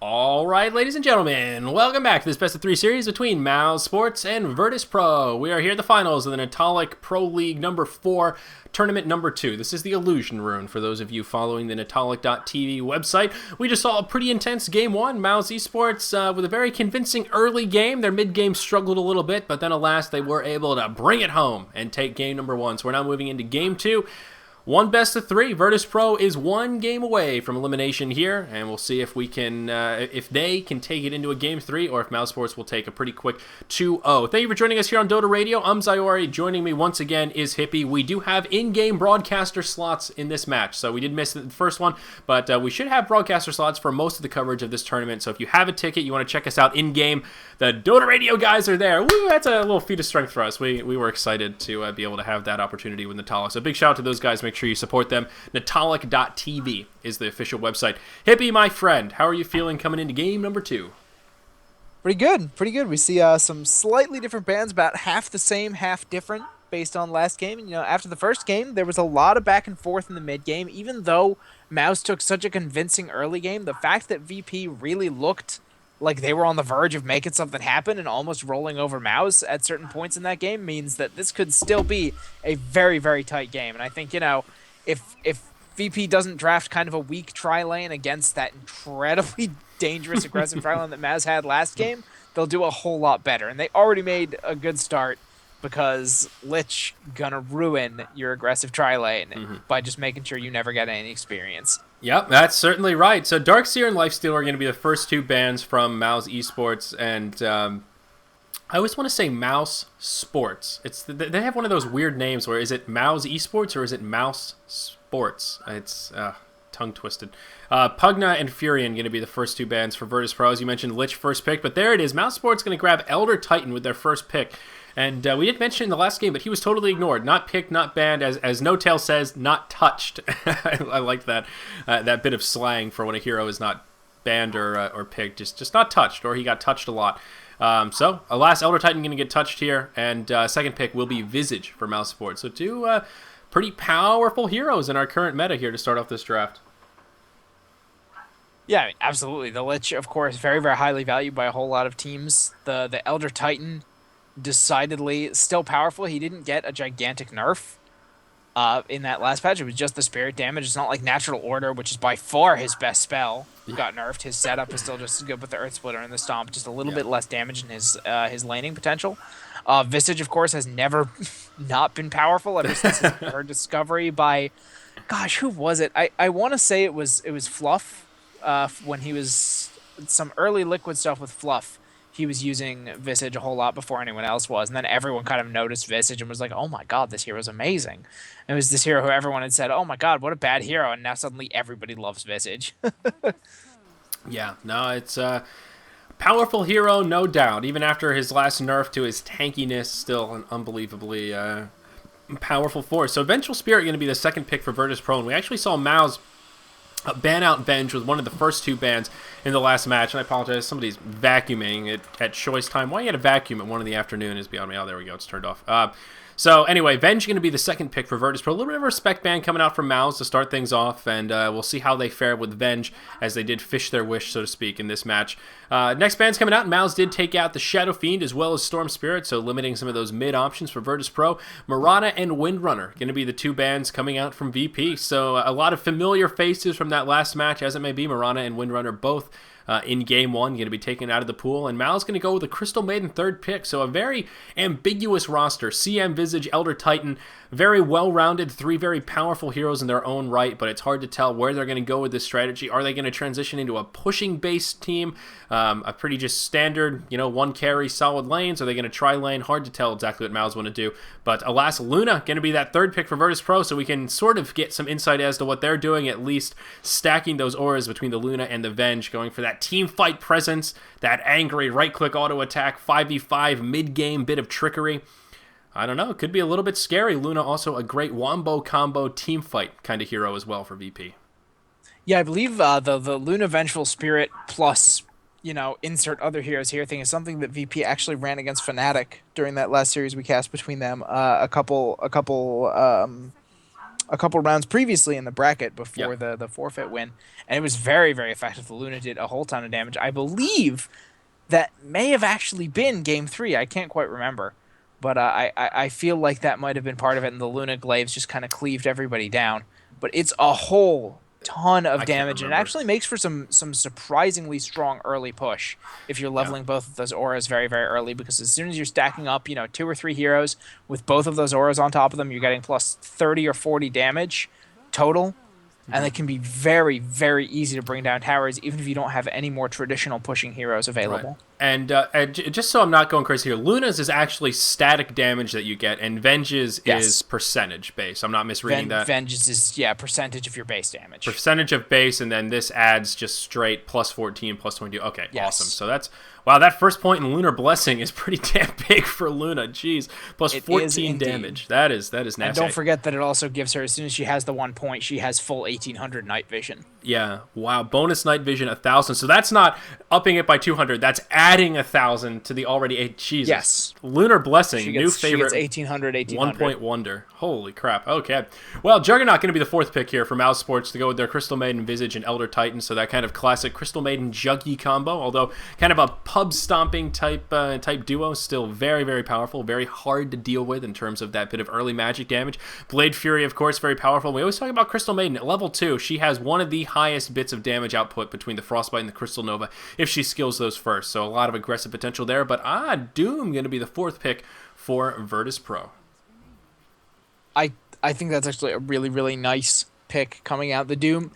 All right, ladies and gentlemen, welcome back to this best of three series between Mouz Sports and Virtus Pro. We are here at the finals of the Natalic Pro League number 4, tournament number 2. This is the Illusion Rune for those of you following the Natalic.tv website. We just saw a pretty intense game 1. Mouz Esports with a very convincing early game. Their mid-game struggled a little bit, but then alas, they were able to bring it home and take game number 1. So we're now moving into game 2. One best of 3. Virtus Pro is one game away from elimination here, and we'll see if we can, if they can take it into a game 3, or if Mouz Sports will take a pretty quick 2-0. Thank you for joining us here on Dota Radio. I'm Zayori. Joining me once again is Hippie. We do have in-game broadcaster slots in this match, so we did miss the first one, but we should have broadcaster slots for most of the coverage of this tournament. So if you have a ticket, you want to check us out in-game, the Dota Radio guys are there. Woo, that's a little feat of strength for us. We were excited to be able to have that opportunity with Natalic. So big shout out to those guys. Make sure you support them. Natalic.tv is the official website. Hippie, my friend, how are you feeling coming into game number 2? Pretty good, pretty good. We see some slightly different bands, about half the same, half different, based on last game. You know, after the first game, there was a lot of back and forth in the mid game. Even though Mouz took such a convincing early game, the fact that VP really looked like they were on the verge of making something happen and almost rolling over Mouz at certain points in that game means that this could still be a very, very tight game. And I think, you know, if VP doesn't draft kind of a weak tri-lane against that incredibly dangerous aggressive tri-lane that Mouz had last game, they'll do a whole lot better. And they already made a good start because Lich gonna ruin your aggressive tri-lane by just making sure you never get any experience. Yep, that's certainly right. So Darkseer and Lifesteal are going to be the first 2 bans from Mouz Esports, and I always want to say Mouse Sports. They have one of those weird names where is it Mouz Esports or is it Mouse Sports? It's tongue twisted. Pugna and Furion going to be the first 2 bans for Virtus Pro. As you mentioned, Lich first pick, but there it is. Mouse Sports going to grab Elder Titan with their first pick. And we did mention in the last game, but he was totally ignored. Not picked, not banned, as No Tail says, not touched. I like that that bit of slang for when a hero is not banned or picked, just not touched, or he got touched a lot. So, alas, Elder Titan going to get touched here, and second pick will be Visage for Mouse Sports. So 2 pretty powerful heroes in our current meta here to start off this draft. Yeah, I mean, absolutely. The Lich, of course, very, very highly valued by a whole lot of teams. The Elder Titan, decidedly still powerful. He didn't get a gigantic nerf in that last patch. It was just the spirit damage. It's not like Natural Order, which is by far his best spell, got nerfed. His setup is still just as good with the Earth Splitter and the Stomp, just a little bit less damage in his laning potential. Visage, of course, has never not been powerful ever since her discovery by, gosh, who was it? I want to say it was Fluff when he was some early Liquid stuff with Fluff. He was using Visage a whole lot before anyone else was, and then everyone kind of noticed Visage and was like, oh my god, this hero's amazing. And it was this hero who everyone had said, oh my god, what a bad hero, and now suddenly everybody loves Visage. Yeah, no, it's a powerful hero, no doubt. Even after his last nerf to his tankiness, still an unbelievably powerful force. So Vengeful Spirit going to be the second pick for Virtus Pro, and we actually saw Mouz ban out Venge was one of the first 2 bans in the last match, and I apologize, somebody's vacuuming at choice time. Why you had a vacuum at 1 in the afternoon is beyond me. Oh, there we go, it's turned off. So anyway, Venge going to be the second pick for Virtus Pro. A little bit of a respect ban coming out from Mouz to start things off, and we'll see how they fare with Venge as they did fish their wish, so to speak, in this match. Next band's coming out, and Mouz did take out the Shadow Fiend as well as Storm Spirit, so limiting some of those mid options for Virtus Pro. Mirana and Windrunner going to be the 2 bands coming out from VP, so a lot of familiar faces from that last match, as it may be. Mirana and Windrunner both in game 1, going to be taken out of the pool, and Mal's going to go with a Crystal Maiden third pick, so a very ambiguous roster. CM, Visage, Elder Titan, very well-rounded, 3 very powerful heroes in their own right, but it's hard to tell where they're going to go with this strategy. Are they going to transition into a pushing-based team, a pretty just standard, 1 carry, solid lanes? Are they going to try lane? Hard to tell exactly what Mal's want to do, but alas, Luna going to be that third pick for Virtus Pro, so we can sort of get some insight as to what they're doing, at least stacking those auras between the Luna and the Venge, going for that team fight presence, that angry right-click auto attack, 5v5 mid-game bit of trickery. I don't know, it could be a little bit scary. Luna also a great wombo combo team fight kind of hero as well for VP. Yeah, I believe the Luna Vengeful Spirit plus, insert other heroes here thing is something that VP actually ran against Fnatic during that last series we cast between them a couple a couple rounds previously in the bracket Yeah. before the forfeit win, and it was very, very effective. The Luna did a whole ton of damage. I believe that may have actually been game three. I can't quite remember, but I feel like that might have been part of it, and the Luna glaives just kind of cleaved everybody down. But it's a whole ton of I can't damage, and it remember. actually makes for some surprisingly strong early push if you're Yeah. leveling both of those auras very, very early. Because as soon as you're stacking up, 2 or 3 heroes with both of those auras on top of them, you're getting plus 30 or 40 damage total, and it can be very, very easy to bring down towers, even if you don't have any more traditional pushing heroes Right. available. And just so I'm not going crazy here, Luna's is actually static damage that you get, and Venge's is Yes. percentage base. I'm not misreading that. Vengeance is, yeah, percentage of your base damage. Percentage of base, and then this adds just straight plus 14, plus 22. Okay, awesome. Yes. So that's, wow, that first point in Lunar Blessing is pretty damn big for Luna. Jeez, plus It is 14 indeed. damage. That is And nasty. don't forget that it also gives her, as soon as she has the 1 point, she has full 1800 night vision. Yeah, wow. Bonus night vision 1,000. So that's not upping it by 200. That's adding 1,000 to the already 8. Jesus. Yes. Lunar Blessing, She new gets favorite. 1800, 1 point wonder. Holy crap. Okay. Well, Juggernaut going to be the fourth pick here for Mouse Sports to go with their Crystal Maiden, Visage, and Elder Titan. So that kind of classic Crystal Maiden Juggy combo, although kind of a pub stomping type duo, still very, very powerful, very hard to deal with in terms of that bit of early magic damage. Blade Fury, of course, very powerful. We always talk about Crystal Maiden. At level 2, she has one of the highest bits of damage output between the Frostbite and the Crystal Nova if she skills those first. So a lot of aggressive potential there. But Doom going to be the fourth pick for Virtus Pro. I think that's actually a really, really nice pick coming out. The Doom.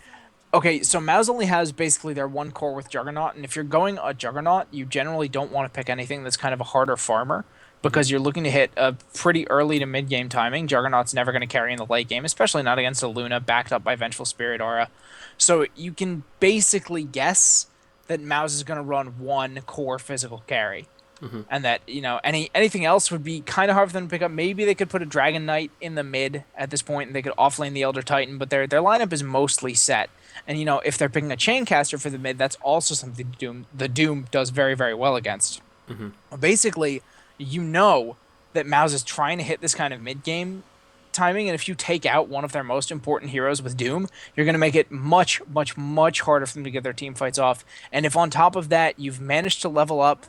Okay, so Mouz only has basically their one core with Juggernaut, and if you're going a Juggernaut, you generally don't want to pick anything that's kind of a harder farmer because you're looking to hit a pretty early to mid game timing. Juggernaut's never going to carry in the late game, especially not against a Luna backed up by Vengeful Spirit Aura. So you can basically guess that Mouz is going to run one core physical carry. And that, anything else would be kind of hard for them to pick up. Maybe they could put a Dragon Knight in the mid at this point, and they could offlane the Elder Titan, but their lineup is mostly set. And if they're picking a Chaincaster for the mid, that's also something the Doom does very, very well against. Basically, that Mouz is trying to hit this kind of mid game timing, and if you take out one of their most important heroes with Doom, you're going to make it much, much, much harder for them to get their team fights off. And if on top of that you've managed to level up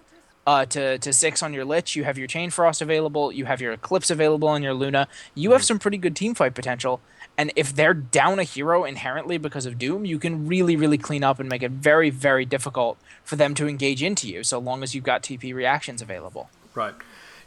to 6 on your Lich, you have your Chain Frost available, you have your Eclipse available on your Luna, you have some pretty good team fight potential. And if they're down a hero inherently because of Doom, you can really, really clean up and make it very, very difficult for them to engage into you, so long as you've got TP reactions available. Right.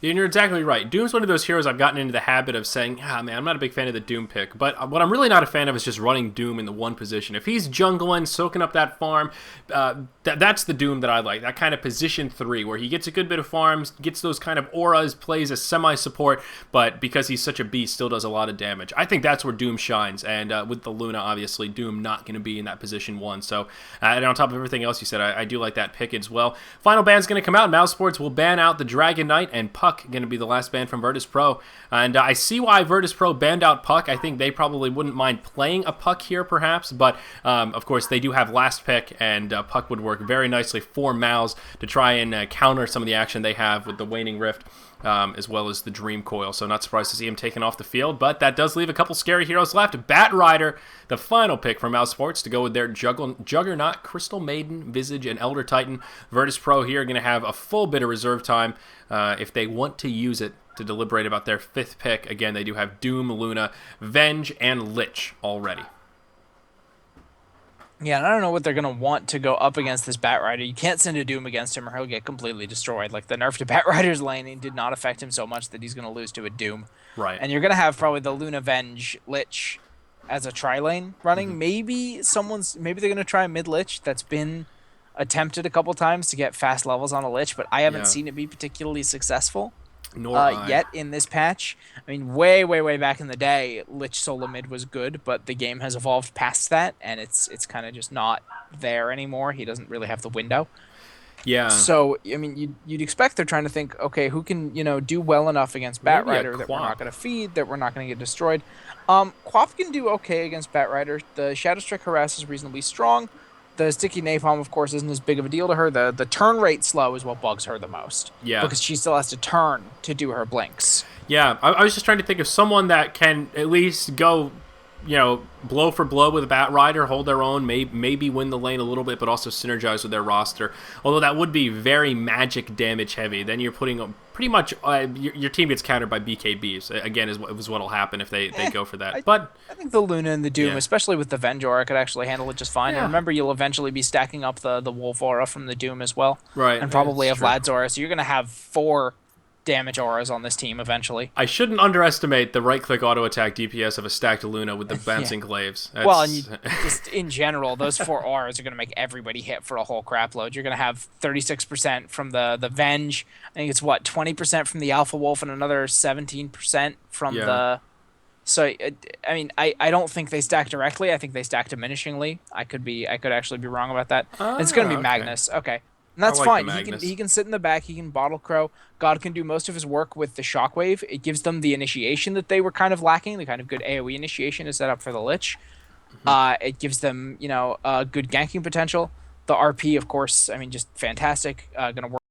And you're exactly right. Doom's one of those heroes I've gotten into the habit of saying, man, I'm not a big fan of the Doom pick. But what I'm really not a fan of is just running Doom in the one position. If he's jungling, soaking up that farm, that's the Doom that I like. That kind of position 3, where he gets a good bit of farms, gets those kind of auras, plays a semi-support, but because he's such a beast, still does a lot of damage. I think that's where Doom shines. And with the Luna, obviously, Doom not going to be in that position 1. So, and on top of everything else you said, I do like that pick as well. Final ban's going to come out. Mouse Sports will ban out the Dragon Knight, and Puck going to be the last ban from Virtus Pro. And I see why Virtus Pro banned out Puck. I think they probably wouldn't mind playing a Puck here, perhaps, but of course they do have last pick, and Puck would work very nicely for Mouz to try and counter some of the action they have with the Waning Rift. As well as the Dream Coil, so not surprised to see him taken off the field, but that does leave a couple scary heroes left. Bat Rider, the final pick from Mouse Sports to go with their Juggernaut, Crystal Maiden, Visage, and Elder Titan. Virtus Pro here are going to have a full bit of reserve time if they want to use it to deliberate about their 5th pick. Again, they do have Doom, Luna, Venge, and Lich already. Yeah, and I don't know what they're going to want to go up against this Bat Rider. You can't send a Doom against him or he'll get completely destroyed. Like, the nerf to Bat Rider's laning did not affect him so much that he's going to lose to a Doom. Right. And you're going to have probably the Luna Venge Lich as a tri-lane running. Maybe they're going to try mid-Lich. That's been attempted a couple times to get fast levels on a Lich, but I haven't seen it be particularly successful. Yet in this patch. I mean, way, way, way back in the day, Lich solo mid was good, but the game has evolved past that, and it's kind of just not there anymore. He doesn't really have the window. Yeah. So, I mean, you'd expect they're trying to think, okay, who can, do well enough against Bat Rider that we're not going to feed, that we're not going to get destroyed. Quaff can do okay against Bat Rider. The Shadow Strike Harass is reasonably strong. The Sticky Napalm, of course, isn't as big of a deal to her. The turn rate slow is what bugs her the most. Yeah. Because she still has to turn to do her blinks. Yeah, I was just trying to think of someone that can at least go blow for blow with a Bat Rider, hold their own, maybe win the lane a little bit, but also synergize with their roster. Although that would be very magic damage heavy. Then you're putting pretty much your team gets countered by BKBs. Again, is what'll happen if they go for that. But I think the Luna and the Doom, yeah. especially with the Venge Aura, could actually handle it just fine. Yeah. And remember, you'll eventually be stacking up the Wolf Aura from the Doom as well. Right, And probably a it's true. Vlad's Aura. So you're going to have 4 damage auras on this team eventually. I shouldn't underestimate the right-click auto attack DPS of a stacked Luna with the bouncing glaives. Well, and just in general, those 4 auras are going to make everybody hit for a whole crap load. You're going to have 36% from the Venge. I think it's 20% from the Alpha Wolf and another 17% from the. So I mean, I don't think they stack directly. I think they stack diminishingly. I could actually be wrong about that. It's going to be Magnus. Okay. And that's fine. He can sit in the back. He can bottle crow. God can do most of his work with the shockwave. It gives them the initiation that they were kind of lacking. The kind of good AOE initiation is set up for the Lich. It gives them good ganking potential. The RP, of course, I mean, just fantastic. Going to work.